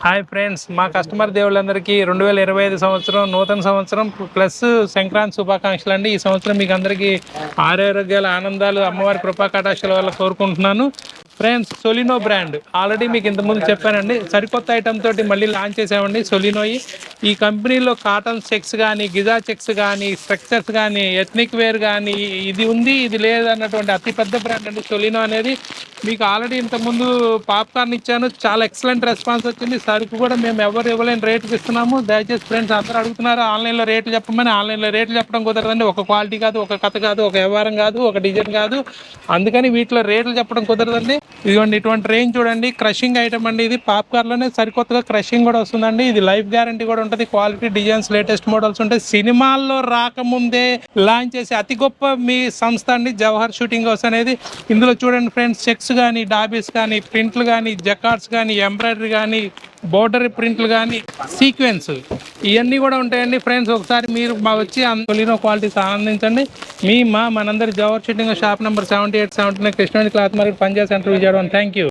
Hi friends, మా customer దేవుళ్ళందరికీ 2025 సంవత్సరం నూతన సంవత్సరం ప్లస్ సంక్రాంతి శుభాకాంక్షలు అండి. ఈ సంవత్సరం మీకు అందరికీ ఆరోగ్యాలు, ఆనందాలు, అమ్మవారి కృపా కటాక్షాల వల్ల కోరుకుంటున్నాను. ఫ్రెండ్స్, సొలినో బ్రాండ్ ఆల్రెడీ మీకు ఇంతకుముందు చెప్పానండి. సరికొత్త ఐటమ్ తోటి మళ్ళీ లాంచ్ చేసామండి సొలినోయి. ఈ కంపెనీలో కాటన్ చెక్స్ కానీ, గిజా చెక్స్ కానీ, స్ట్రక్చర్స్ కానీ, ఎథ్నిక్ వేర్ కానీ, ఇది ఉంది ఇది లేదన్నటువంటి అతిపెద్ద బ్రాండ్ అండి సొలినో అనేది. మీకు ఆల్రెడీ ఇంతకుముందు పాప్కార్న్ ఇచ్చాను, చాలా ఎక్సలెంట్ రెస్పాన్స్ వచ్చింది. సరుకు కూడా మేము ఎవరు ఇవ్వలేని రేటుకి ఇస్తున్నాము. దయచేసి ఫ్రెండ్స్ అందరూ అడుగుతున్నారు ఆన్లైన్లో రేట్లు చెప్పమని. ఆన్లైన్లో రేట్లు చెప్పడం కుదరదండి. ఒక క్వాలిటీ కాదు, ఒక కథ కాదు, ఒక వ్యవహారం కాదు, ఒక డిజైన్ కాదు. అందుకని వీటిలో రేట్లు చెప్పడం కుదరదండి. ఇదిగోండి, ఇటువంటి రేంజ్ చూడండి. క్రషింగ్ ఐటమ్ అండి ఇది. పాప్కార్న్లోనే సరికొత్తగా క్రషింగ్ కూడా వస్తుందండి. ఇది లైఫ్ గ్యారంటీ కూడా ఉంటుంది. క్వాలిటీ, డిజైన్స్, లేటెస్ట్ మోడల్స్ ఉంటాయి. సినిమాల్లో రాకముందే లాంచ్ చేసే అతి గొప్ప మీ సంస్థ అండి జవహర్ షూటింగ్ హౌస్ అనేది. ఇందులో చూడండి ఫ్రెండ్స్, చెక్స్ కానీ, డాబీస్ కానీ, ప్రింట్లు కానీ, జకార్డ్స్ కానీ, ఎంబ్రాయిడరీ కానీ, బోర్డర్ ప్రింట్లు కానీ, సీక్వెన్స్, ఇవన్నీ కూడా ఉంటాయండి ఫ్రెండ్స్. ఒకసారి మీరు మా వచ్చి సొలినో క్వాలిటీస్ ఆనందించండి. మనందరి Jawahar shooting shop number 78, 79 Krishnaveni cloth market, Punjab centre, Vijayawada. Thank you.